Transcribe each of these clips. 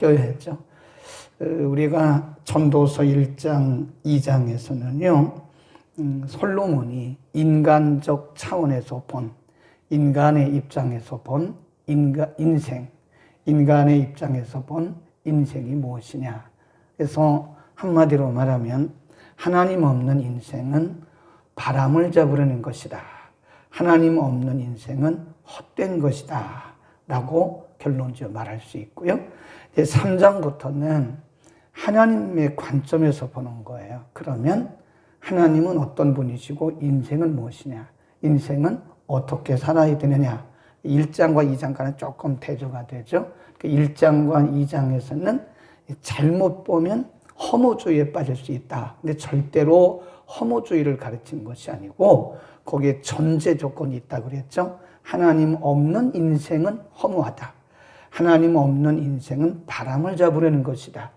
껴야죠. 우리가 전도서 1장, 2장에서는요, 솔로몬이 인간적 차원에서 본, 인간의 입장에서 본 인생, 인간의 입장에서 본 인생이 무엇이냐. 그래서 한마디로 말하면 하나님 없는 인생은 바람을 잡으려는 것이다. 하나님 없는 인생은 헛된 것이다. 라고 결론적으로 말할 수 있고요. 이제 3장부터는 하나님의 관점에서 보는 거예요. 그러면 하나님은 어떤 분이시고 인생은 무엇이냐, 인생은 어떻게 살아야 되느냐. 1장과 2장과는 조금 대조가 되죠. 1장과 2장에서는 잘못 보면 허무주의에 빠질 수 있다. 근데 절대로 허무주의를 가르치는 것이 아니고 거기에 전제 조건이 있다고 그랬죠. 하나님 없는 인생은 허무하다. 하나님 없는 인생은 바람을 잡으려는 것이다.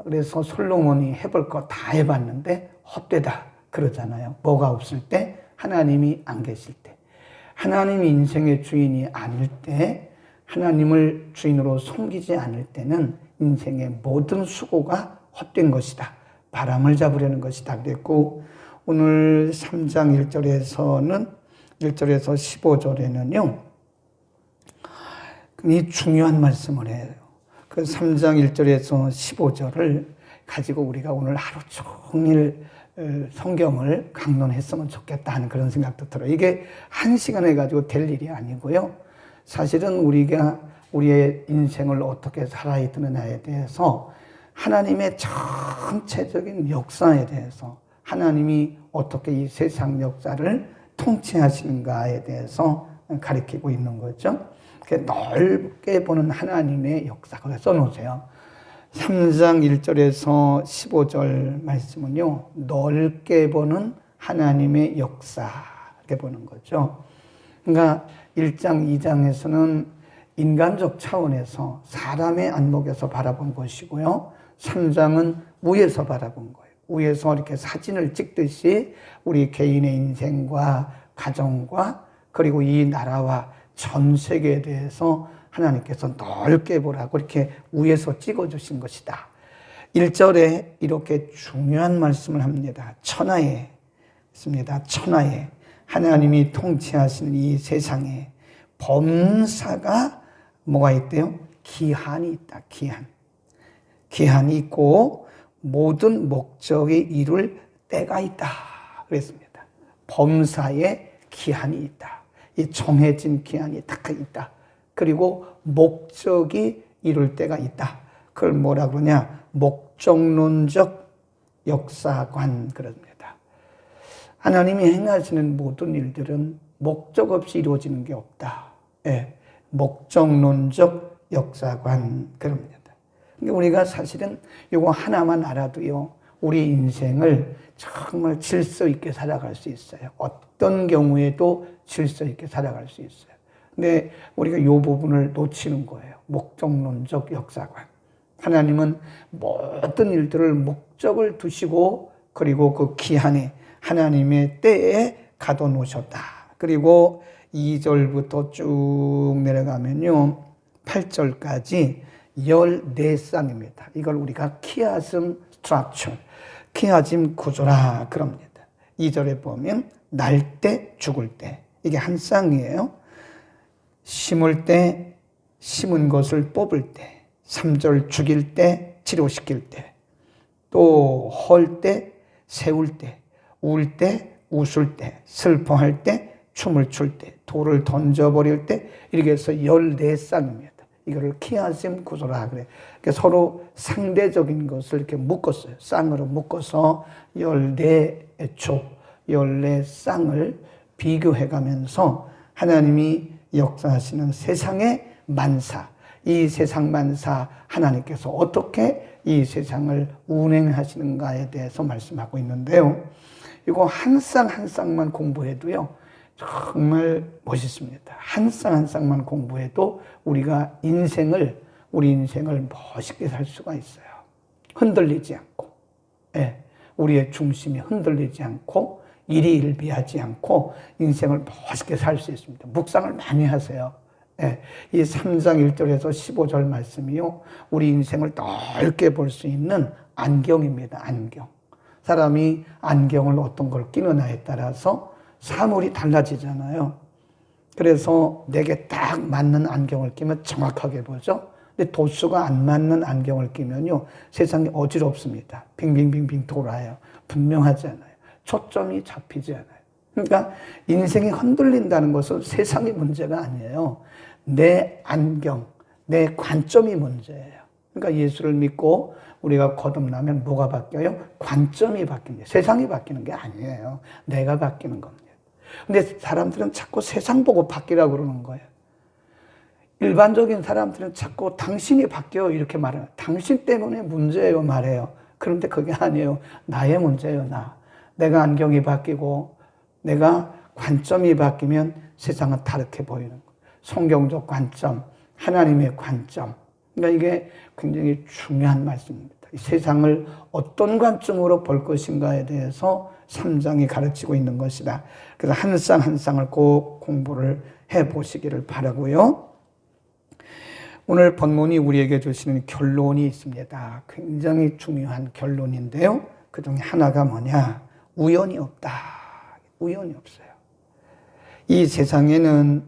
그래서 솔로몬이 해볼 거 다 해봤는데 헛되다 그러잖아요. 뭐가 없을 때? 하나님이 안 계실 때. 하나님이 인생의 주인이 아닐 때, 하나님을 주인으로 섬기지 않을 때는 인생의 모든 수고가 헛된 것이다. 바람을 잡으려는 것이다. 그랬고 오늘 3장 1절에서 15절에는요. 이 중요한 말씀을 해요. 그 3장 1절에서 15절을 가지고 우리가 오늘 하루 종일 성경을 강론했으면 좋겠다 하는 그런 생각도 들어요. 이게 한 시간에 가지고 될 일이 아니고요. 사실은 우리가 우리의 인생을 어떻게 살아야 되느냐에 대해서 하나님의 전체적인 역사에 대해서 하나님이 어떻게 이 세상 역사를 통치하시는가에 대해서 가리키고 있는 거죠. 넓게 보는 하나님의 역사, 그걸 써놓으세요. 3장 1절에서 15절 말씀은요, 넓게 보는 하나님의 역사, 이렇게 보는 거죠. 그러니까 1장, 2장에서는 인간적 차원에서 사람의 안목에서 바라본 것이고요. 3장은 위에서 바라본 거예요. 위에서 이렇게 사진을 찍듯이 우리 개인의 인생과 가정과 그리고 이 나라와 전 세계에 대해서 하나님께서 넓게 보라고 이렇게 위에서 찍어주신 것이다. 1절에 이렇게 중요한 말씀을 합니다. 천하에 있습니다. 천하에 하나님이 통치하시는 이 세상에 범사가 뭐가 있대요? 기한이 있다. 기한이 있고 모든 목적이 이룰 때가 있다. 그랬습니다. 범사에 기한이 있다. 이 정해진 기한이 딱 있다. 그리고 목적이 이룰 때가 있다. 그걸 뭐라 그러냐? 목적론적 역사관 그럽니다. 하나님이 행하시는 모든 일들은 목적 없이 이루어지는 게 없다. 예, 목적론적 역사관 그럽니다. 우리가 사실은 이거 하나만 알아도요, 우리 인생을 정말 질서 있게 살아갈 수 있어요. 어떤 경우에도 질서 있게 살아갈 수 있어요. 근데 우리가 이 부분을 놓치는 거예요. 목적론적 역사관. 하나님은 모든 일들을 목적을 두시고 그리고 그 기한에 하나님의 때에 가둬놓으셨다. 그리고 2절부터 쭉 내려가면요, 8절까지 14쌍입니다. 이걸 우리가 키아즘 스트럭처, 키아즘 구조라 그럽니다. 2절에 보면 날 때 죽을 때, 이게 한 쌍이에요. 심을 때, 심은 것을 뽑을 때, 3절 죽일 때, 치료시킬 때, 또 헐 때, 세울 때, 울 때, 웃을 때, 슬퍼할 때, 춤을 출 때, 돌을 던져버릴 때, 이렇게 해서 14쌍입니다. 이거를 키아즘 구조라 그래. 그러니까 서로 상대적인 것을 이렇게 묶었어요. 쌍으로 묶어서 14쪽, 14쌍을 비교해가면서 하나님이 역사하시는 세상의 만사, 이 세상 만사 하나님께서 어떻게 이 세상을 운행하시는가에 대해서 말씀하고 있는데요. 이거 한 쌍 한 쌍만 공부해도요, 정말 멋있습니다. 한 쌍 한 쌍만 공부해도 우리가 우리 인생을 멋있게 살 수가 있어요. 흔들리지 않고, 예, 우리의 중심이 흔들리지 않고, 일희일비하지 않고 인생을 멋있게 살 수 있습니다. 묵상을 많이 하세요. 예, 이 3장 1절에서 15절 말씀이요, 우리 인생을 넓게 볼 수 있는 안경입니다. 안경. 사람이 안경을 어떤 걸 끼느냐에 따라서 사물이 달라지잖아요. 그래서 내게 딱 맞는 안경을 끼면 정확하게 보죠. 근데 도수가 안 맞는 안경을 끼면요, 세상이 어지럽습니다. 빙빙빙빙 돌아요. 분명하지 않아요. 초점이 잡히지 않아요. 그러니까 인생이 흔들린다는 것은 세상의 문제가 아니에요. 내 안경, 내 관점이 문제예요. 그러니까 예수를 믿고 우리가 거듭나면 뭐가 바뀌어요? 관점이 바뀝니다. 세상이 바뀌는 게 아니에요. 내가 바뀌는 겁니다. 근데 사람들은 자꾸 세상 보고 바뀌라고 그러는 거예요. 일반적인 사람들은 자꾸 당신이 바뀌어 이렇게 말해요. 당신 때문에 문제예요 말해요. 그런데 그게 아니에요. 나의 문제예요. 내가 안경이 바뀌고 내가 관점이 바뀌면 세상은 다르게 보이는 거예요. 성경적 관점, 하나님의 관점. 그러니까 이게 굉장히 중요한 말씀입니다. 이 세상을 어떤 관점으로 볼 것인가에 대해서 3장이 가르치고 있는 것이다. 그래서 한 쌍 한 쌍을 꼭 공부를 해보시기를 바라고요. 오늘 본문이 우리에게 주시는 결론이 있습니다. 굉장히 중요한 결론인데요. 그 중에 하나가 뭐냐? 우연이 없다. 우연이 없어요. 이 세상에는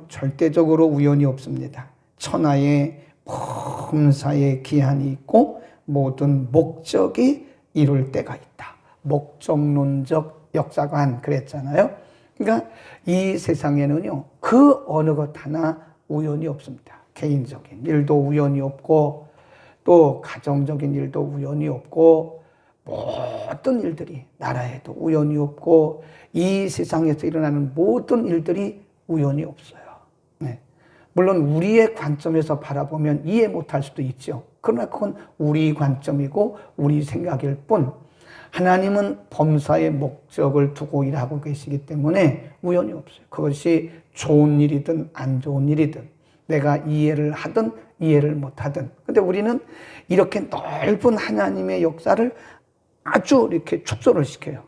절대적으로 우연이 없습니다. 천하의 범사의 기한이 있고 모든 목적이 이룰 때가 있다. 목적론적 역사관 그랬잖아요. 그러니까 이 세상에는요, 그 어느 것 하나 우연이 없습니다. 개인적인 일도 우연이 없고 또 가정적인 일도 우연이 없고 모든 일들이 나라에도 우연이 없고 이 세상에서 일어나는 모든 일들이 우연이 없어요. 네. 물론 우리의 관점에서 바라보면 이해 못할 수도 있죠. 그러나 그건 우리 관점이고 우리 생각일 뿐 하나님은 범사의 목적을 두고 일하고 계시기 때문에 우연이 없어요. 그것이 좋은 일이든 안 좋은 일이든 내가 이해를 하든 이해를 못하든. 근데 우리는 이렇게 넓은 하나님의 역사를 아주 이렇게 축소를 시켜요.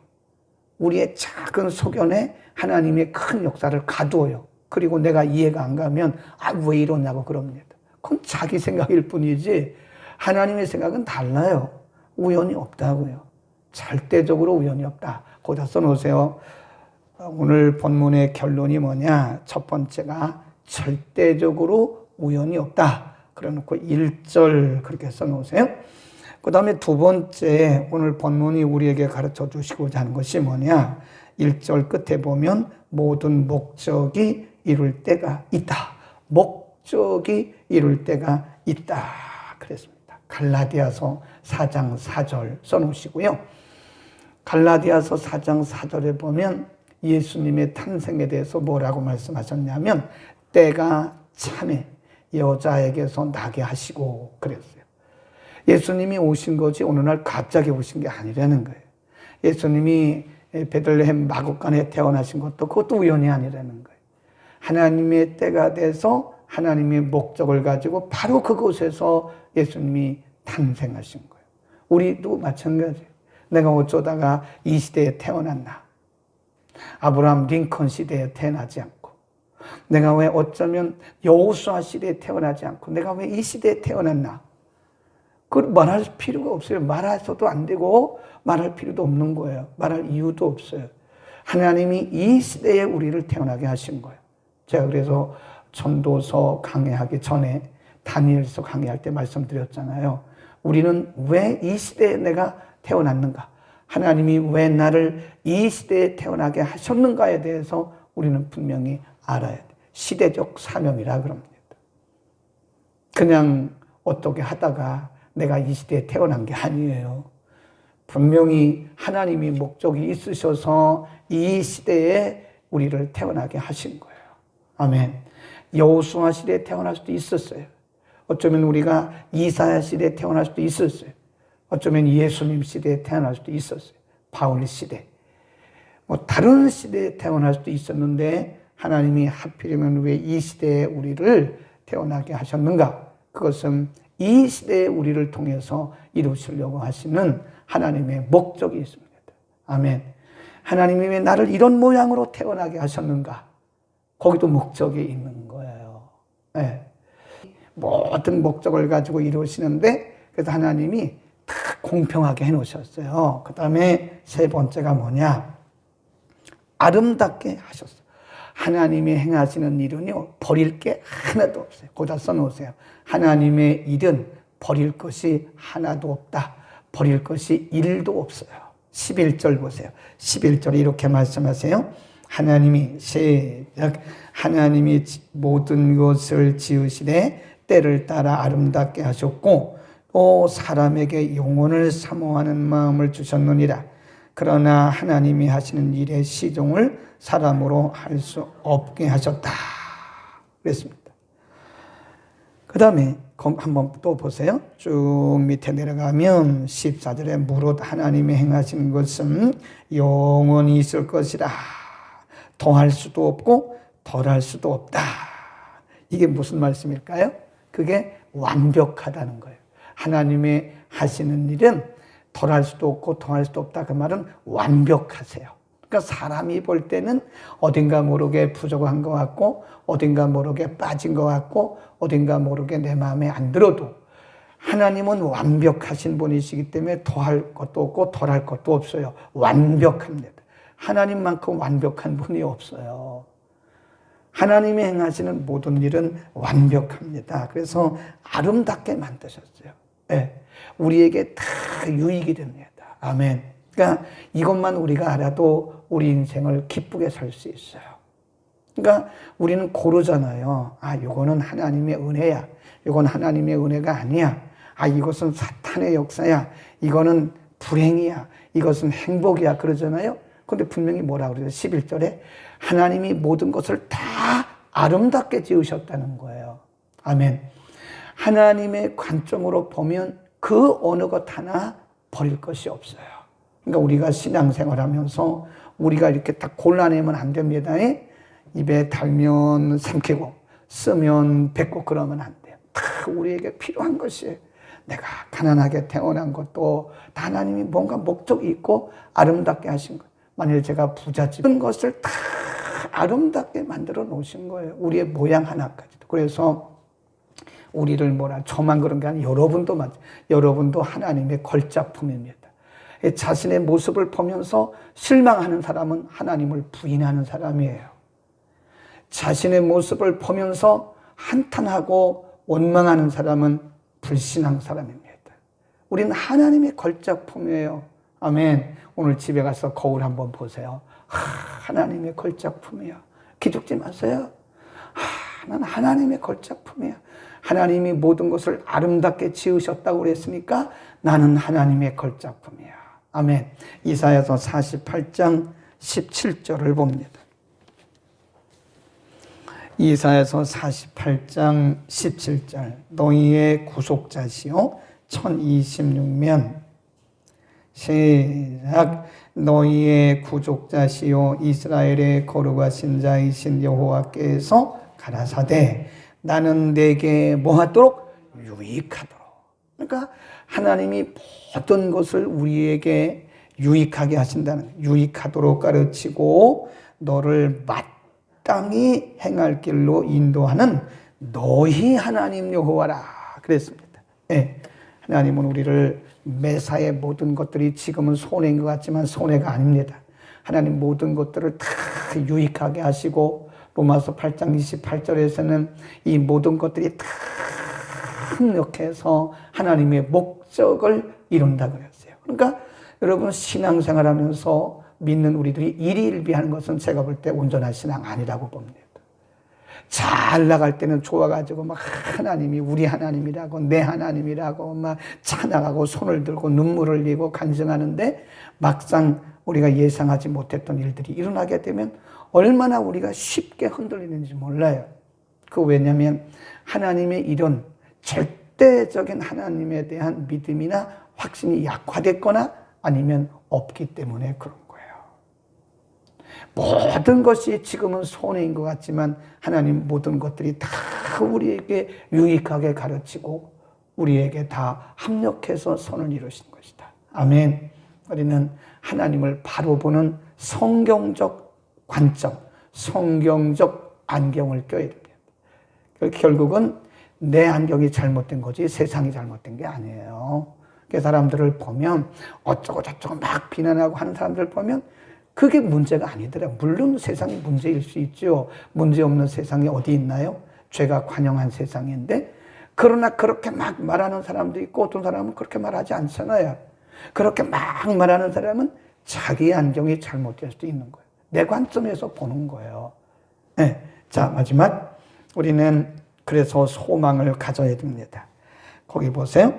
우리의 작은 소견에 하나님의 큰 역사를 가두어요. 그리고 내가 이해가 안 가면 왜 이러냐고 그럽니다. 그건 자기 생각일 뿐이지 하나님의 생각은 달라요. 우연이 없다고요. 절대적으로 우연이 없다. 거기다 써놓으세요. 오늘 본문의 결론이 뭐냐? 첫 번째가 절대적으로 우연이 없다. 그래놓고 1절 그렇게 써놓으세요. 그 다음에 두 번째 오늘 본문이 우리에게 가르쳐 주시고자 하는 것이 뭐냐? 1절 끝에 보면 모든 목적이 이룰 때가 있다. 목적이 이룰 때가 있다. 그랬습니다. 갈라디아서 4장 4절 써놓으시고요. 갈라디아서 4장 4절에 보면 예수님의 탄생에 대해서 뭐라고 말씀하셨냐면 때가 참에 여자에게서 나게 하시고 그랬어요. 예수님이 오신 것이 어느 날 갑자기 오신 게 아니라는 거예요. 예수님이 베들레헴 마구간에 태어나신 것도 그것도 우연이 아니라는 거예요. 하나님의 때가 돼서 하나님의 목적을 가지고 바로 그곳에서 예수님이 탄생하신 거예요. 우리도 마찬가지예요. 내가 어쩌다가 이 시대에 태어났나? 아브라함 링컨 시대에 태어나지 않고 내가 왜 어쩌면 여호수아 시대에 태어나지 않고 내가 왜 이 시대에 태어났나? 그걸 말할 필요가 없어요. 말해서도 안 되고 말할 필요도 없는 거예요. 말할 이유도 없어요. 하나님이 이 시대에 우리를 태어나게 하신 거예요. 제가 그래서 전도서 강해하기 전에 다니엘서 강해할 때 말씀드렸잖아요. 우리는 왜 이 시대에 내가 태어났는가? 하나님이 왜 나를 이 시대에 태어나게 하셨는가에 대해서 우리는 분명히 알아야 돼. 시대적 사명이라 그럽니다. 그냥 어떻게 하다가 내가 이 시대에 태어난 게 아니에요. 분명히 하나님이 목적이 있으셔서 이 시대에 우리를 태어나게 하신 거예요. 아멘. 여호수아 시대에 태어날 수도 있었어요. 어쩌면 우리가 이사야 시대에 태어날 수도 있었어요. 어쩌면 예수님 시대에 태어날 수도 있었어요. 바울 시대. 다른 시대에 태어날 수도 있었는데 하나님이 하필이면 왜 이 시대에 우리를 태어나게 하셨는가? 그것은 이 시대에 우리를 통해서 이루시려고 하시는 하나님의 목적이 있습니다. 아멘. 하나님이 왜 나를 이런 모양으로 태어나게 하셨는가? 거기도 목적이 있는 거예요. 예. 모든 목적을 가지고 이루시는데, 그래서 하나님이 다 공평하게 해놓으셨어요. 그 다음에 세 번째가 뭐냐? 아름답게 하셨어요. 하나님이 행하시는 일은요, 버릴 게 하나도 없어요. 거기다 써놓으세요. 하나님의 일은 버릴 것이 하나도 없다. 버릴 것이 1도 없어요. 11절 보세요. 11절에 이렇게 말씀하세요. 하나님이 하나님이 모든 것을 지으시되 때를 따라 아름답게 하셨고 또 사람에게 영혼을 사모하는 마음을 주셨느니라. 그러나 하나님이 하시는 일의 시종을 사람으로 할 수 없게 하셨다. 그랬습니다. 그 다음에 한번 또 보세요. 쭉 밑에 내려가면 14절에 무릇 하나님이 행하신 것은 영원히 있을 것이라. 더할 수도 없고 덜할 수도 없다. 이게 무슨 말씀일까요? 그게 완벽하다는 거예요. 하나님의 하시는 일은 덜할 수도 없고 더할 수도 없다. 그 말은 완벽하세요. 그러니까 사람이 볼 때는 어딘가 모르게 부족한 것 같고 어딘가 모르게 빠진 것 같고 어딘가 모르게 내 마음에 안 들어도 하나님은 완벽하신 분이시기 때문에 더할 것도 없고 덜할 것도 없어요. 완벽합니다. 하나님만큼 완벽한 분이 없어요. 하나님이 행하시는 모든 일은 완벽합니다. 그래서 아름답게 만드셨어요. 네. 우리에게 다 유익이 됩니다. 아멘. 그러니까 이것만 우리가 알아도 우리 인생을 기쁘게 살 수 있어요. 그러니까 우리는 고르잖아요. 아, 이거는 하나님의 은혜야. 이건 하나님의 은혜가 아니야. 아, 이것은 사탄의 역사야. 이거는 불행이야. 이것은 행복이야. 그러잖아요. 그런데 분명히 뭐라 그래요? 11절에 하나님이 모든 것을 다 아름답게 지으셨다는 거예요. 아멘. 하나님의 관점으로 보면 그 어느 것 하나 버릴 것이 없어요. 그러니까 우리가 신앙생활 하면서 우리가 이렇게 딱 골라내면 안 됩니다. 입에 달면 삼키고 쓰면 뱉고 그러면 안 돼요. 다 우리에게 필요한 것이 내가 가난하게 태어난 것도 다 하나님이 뭔가 목적이 있고 아름답게 하신 것. 만일 제가 부잣집인 것을 다 아름답게 만들어 놓으신 거예요. 우리의 모양 하나까지도. 그래서 우리를 저만 그런 게 아니라 여러분도 하나님의 걸작품입니다. 자신의 모습을 보면서 실망하는 사람은 하나님을 부인하는 사람이에요. 자신의 모습을 보면서 한탄하고 원망하는 사람은 불신한 사람입니다. 우리는 하나님의 걸작품이에요. 아멘. 오늘 집에 가서 거울 한번 보세요. 하나님의 걸작품이야. 기죽지 마세요. 나는 하나님의 걸작품이야. 하나님이 모든 것을 아름답게 지으셨다고 그랬으니까 나는 하나님의 걸작품이야. 아멘. 이사야서 48장 17절을 봅니다. 이사야서 48장 17절. 너희의 구속자시요 1026면 시작. 너희의 구속자시요 이스라엘의 거룩하신 자이신 여호와께서 가라사대 나는 내게 뭐하도록? 유익하도록. 그러니까 하나님이 모든 것을 우리에게 유익하게 하신다는, 유익하도록 가르치고 너를 마땅히 행할 길로 인도하는 너희 하나님 여호와라 그랬습니다. 네. 하나님은 우리를 매사의 모든 것들이 지금은 손해인 것 같지만 손해가 아닙니다. 하나님 모든 것들을 다 유익하게 하시고 로마서 8장 28절에서는 이 모든 것들이 다 협력해서 하나님의 목적을 이룬다 그랬어요. 그러니까 여러분 신앙생활 하면서 믿는 우리들이 일희일비하는 것은 제가 볼 때 온전한 신앙 아니라고 봅니다. 잘 나갈 때는 좋아가지고 막 하나님이 우리 하나님이라고 내 하나님이라고 막 찬양하고 손을 들고 눈물을 흘리고 간증하는데 막상 우리가 예상하지 못했던 일들이 일어나게 되면 얼마나 우리가 쉽게 흔들리는지 몰라요. 왜냐하면 하나님의 일은 절대적인 하나님에 대한 믿음이나 확신이 약화됐거나 아니면 없기 때문에 그런 거예요. 모든 것이 지금은 손해인 것 같지만 하나님 모든 것들이 다 우리에게 유익하게 가르치고 우리에게 다 합력해서 선을 이루신 것이다. 아멘. 우리는 하나님을 바로 보는 성경적 관점, 성경적 안경을 껴야 됩니다. 결국은 내 안경이 잘못된 거지 세상이 잘못된 게 아니에요. 그 사람들을 보면 어쩌고 저쩌고 막 비난하고 하는 사람들 보면 그게 문제가 아니더라고요. 물론 세상이 문제일 수 있죠. 문제 없는 세상이 어디 있나요? 죄가 관영한 세상인데, 그러나 그렇게 막 말하는 사람도 있고 어떤 사람은 그렇게 말하지 않잖아요. 그렇게 막 말하는 사람은 자기 안경이 잘못될 수도 있는 거예요. 내 관점에서 보는 거예요. 네. 자, 마지막 우리는 그래서 소망을 가져야 됩니다. 거기 보세요.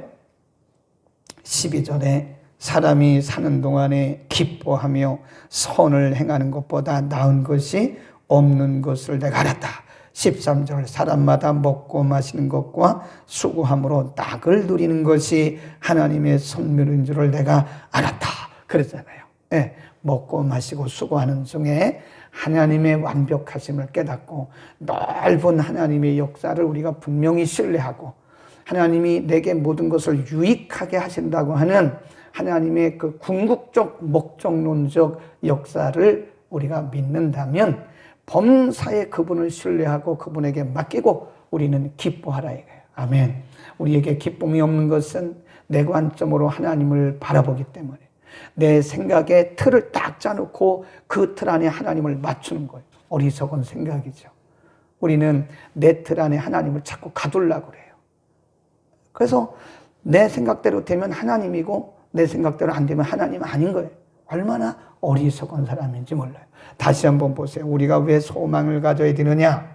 12절에 사람이 사는 동안에 기뻐하며 선을 행하는 것보다 나은 것이 없는 것을 내가 알았다. 13절 사람마다 먹고 마시는 것과 수고함으로 낙을 누리는 것이 하나님의 선물인 줄을 내가 알았다. 그러잖아요. 네, 먹고 마시고 수고하는 중에 하나님의 완벽하심을 깨닫고 넓은 하나님의 역사를 우리가 분명히 신뢰하고 하나님이 내게 모든 것을 유익하게 하신다고 하는 하나님의 그 궁극적 목적론적 역사를 우리가 믿는다면 범사에 그분을 신뢰하고 그분에게 맡기고 우리는 기뻐하라 이거예요. 아멘. 우리에게 기쁨이 없는 것은 내 관점으로 하나님을 바라보기 때문에 내 생각에 틀을 딱 짜놓고 그 틀 안에 하나님을 맞추는 거예요. 어리석은 생각이죠. 우리는 내 틀 안에 하나님을 자꾸 가두려고 그래요. 그래서 내 생각대로 되면 하나님이고 내 생각대로 안 되면 하나님 아닌 거예요. 얼마나 어리석은 사람인지 몰라요. 다시 한번 보세요. 우리가 왜 소망을 가져야 되느냐?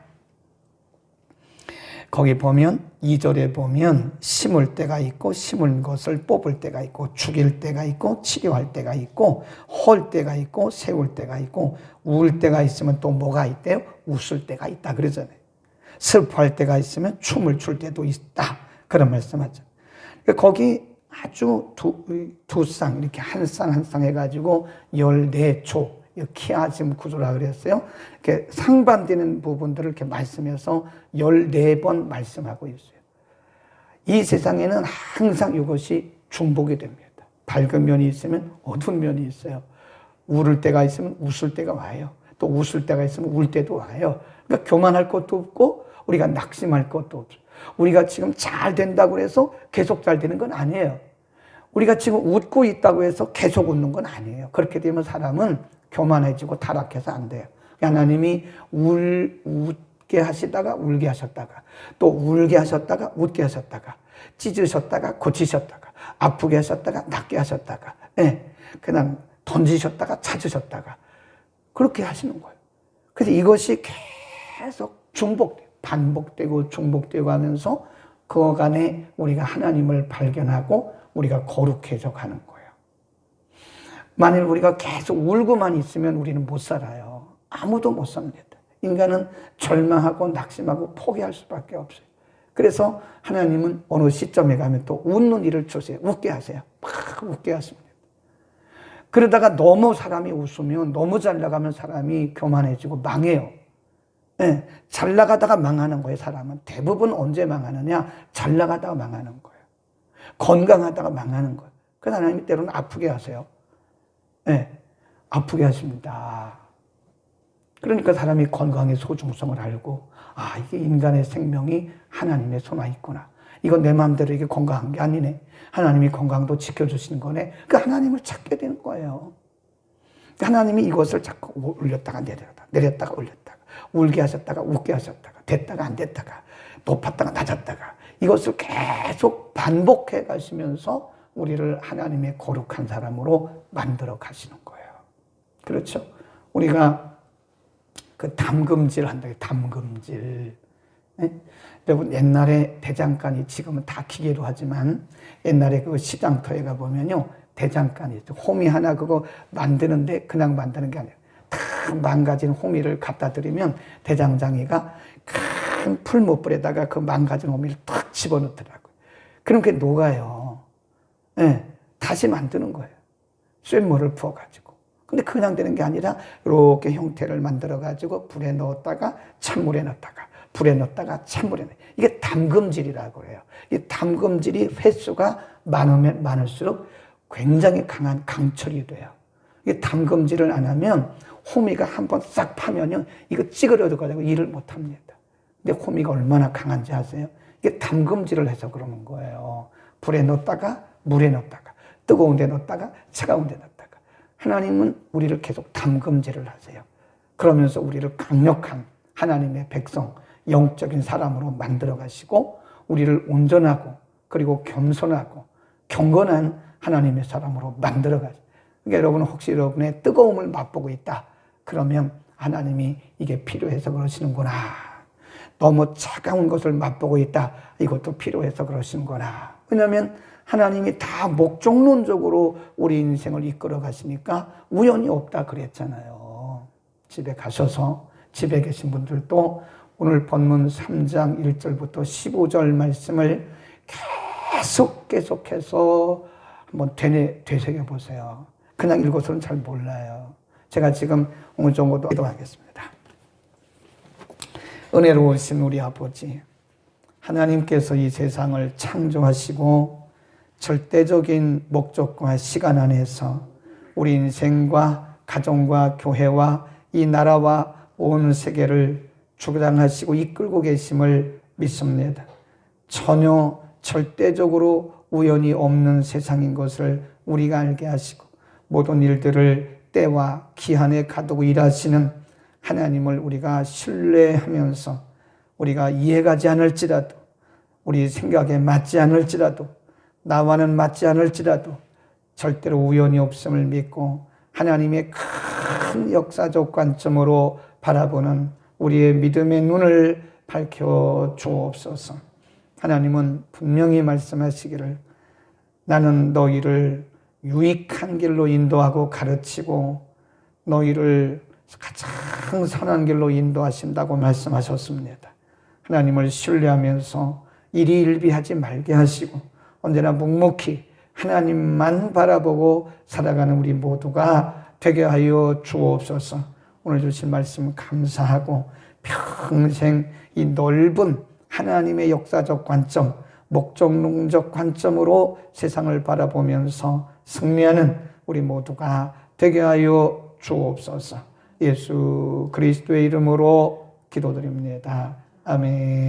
거기 보면 2절에 보면 심을 때가 있고 심은 것을 뽑을 때가 있고 죽일 때가 있고 치료할 때가 있고 헐 때가 있고 세울 때가 있고 울 때가 있으면 또 뭐가 있대요? 웃을 때가 있다 그러잖아요. 슬퍼할 때가 있으면 춤을 출 때도 있다. 그런 말씀하죠. 거기 아주 두 쌍 이렇게 한 쌍 한 쌍 해가지고 14조 키아즘 구조라 그랬어요. 이렇게 상반되는 부분들을 이렇게 말씀해서 14번 말씀하고 있어요. 이 세상에는 항상 이것이 중복이 됩니다. 밝은 면이 있으면 어두운 면이 있어요. 울을 때가 있으면 웃을 때가 와요. 또 웃을 때가 있으면 울 때도 와요. 그러니까 교만할 것도 없고 우리가 낙심할 것도 없어요. 우리가 지금 잘 된다고 해서 계속 잘 되는 건 아니에요. 우리가 지금 웃고 있다고 해서 계속 웃는 건 아니에요. 그렇게 되면 사람은 교만해지고 타락해서 안 돼요. 하나님이 웃게 하시다가 울게 하셨다가 또 울게 하셨다가 웃게 하셨다가 찢으셨다가 고치셨다가 아프게 하셨다가 낫게 하셨다가 그냥 던지셨다가 찾으셨다가 그렇게 하시는 거예요. 그래서 이것이 계속 반복되고 중복되고 하면서 그 간에 우리가 하나님을 발견하고 우리가 거룩해져 가는 거예요. 만일 우리가 계속 울고만 있으면 우리는 못 살아요. 아무도 못 삽니다. 인간은 절망하고 낙심하고 포기할 수밖에 없어요. 그래서 하나님은 어느 시점에 가면 또 웃는 일을 주세요. 웃게 하세요. 막 웃게 하십니다. 그러다가 너무 사람이 웃으면 너무 잘 나가면 사람이 교만해지고 망해요. 잘 나가다가 망하는 거예요. 사람은 대부분 언제 망하느냐? 잘 나가다가 망하는 거예요. 건강하다가 망하는 거예요. 그래서 하나님이 때로는 아프게 하세요. 아프게 하십니다. 그러니까 사람이 건강의 소중성을 알고 이게 인간의 생명이 하나님의 손에 있구나. 이건 내 마음대로 이게 건강한 게 아니네. 하나님이 건강도 지켜주시는 거네. 그 하나님을 찾게 되는 거예요. 하나님이 이것을 자꾸 올렸다가 내렸다가 올렸다가 울게 하셨다가 웃게 하셨다가 됐다가 안 됐다가 높았다가 낮았다가 이것을 계속 반복해 가시면서 우리를 하나님의 거룩한 사람으로 만들어 가시는 거예요. 그렇죠? 우리가 그 담금질 한다. 담금질. 여러분 옛날에 대장간이 지금은 다 기계로 하지만 옛날에 그 시장터에 가보면요. 대장간이 있죠. 호미 하나 그거 만드는데 그냥 만드는 게 아니에요. 다 망가진 호미를 갖다 드리면 대장장이가 큰 풀못불에다가 그 망가진 호미를 탁 집어넣더라고요. 그럼 그게 녹아요. 다시 만드는 거예요. 쇳물을 부어가지고. 근데 그냥 되는 게 아니라 이렇게 형태를 만들어가지고 불에 넣었다가 찬물에 넣었다가 불에 넣었다가 찬물에 넣어요. 이게 담금질이라고 해요. 이 담금질이 횟수가 많으면 많을수록 굉장히 강한 강철이 돼요. 이게 담금질을 안 하면 호미가 한번 싹 파면요. 이거 찌그러져가지고 일을 못 합니다. 근데 호미가 얼마나 강한지 아세요? 이게 담금질을 해서 그러는 거예요. 불에 넣었다가 물에 넣었다가 뜨거운 데 넣었다가 차가운 데 넣었다가. 하나님은 우리를 계속 담금질을 하세요. 그러면서 우리를 강력한 하나님의 백성, 영적인 사람으로 만들어 가시고 우리를 온전하고 그리고 겸손하고 경건한 하나님의 사람으로 만들어 가시고. 그러니까 여러분, 혹시 여러분의 뜨거움을 맛보고 있다 그러면 하나님이 이게 필요해서 그러시는구나. 너무 차가운 것을 맛보고 있다. 이것도 필요해서 그러시는구나. 왜냐하면 하나님이 다 목적론적으로 우리 인생을 이끌어 가시니까 우연이 없다 그랬잖아요. 집에 가셔서 집에 계신 분들도 오늘 본문 3장 1절부터 15절 말씀을 계속해서 한번 되새겨 보세요. 그냥 읽어서는 잘 몰라요. 제가 지금 오늘 정도 기도하겠습니다. 은혜로우신 우리 아버지, 하나님께서 이 세상을 창조하시고 절대적인 목적과 시간 안에서 우리 인생과 가정과 교회와 이 나라와 온 세계를 주장하시고 이끌고 계심을 믿습니다. 전혀 절대적으로 우연이 없는 세상인 것을 우리가 알게 하시고 모든 일들을 때와 기한에 가두고 일하시는 하나님을 우리가 신뢰하면서 우리가 이해가지 않을지라도 우리 생각에 맞지 않을지라도 나와는 맞지 않을지라도 절대로 우연이 없음을 믿고 하나님의 큰 역사적 관점으로 바라보는 우리의 믿음의 눈을 밝혀 주옵소서. 하나님은 분명히 말씀하시기를 나는 너희를 유익한 길로 인도하고 가르치고 너희를 가장 선한 길로 인도하신다고 말씀하셨습니다. 하나님을 신뢰하면서 일희일비하지 말게 하시고 언제나 묵묵히 하나님만 바라보고 살아가는 우리 모두가 되게 하여 주옵소서. 오늘 주신 말씀 감사하고 평생 이 넓은 하나님의 역사적 관점, 목적론적 관점으로 세상을 바라보면서 승리하는 우리 모두가 되게 하여 주옵소서. 예수 그리스도의 이름으로 기도드립니다. 아멘.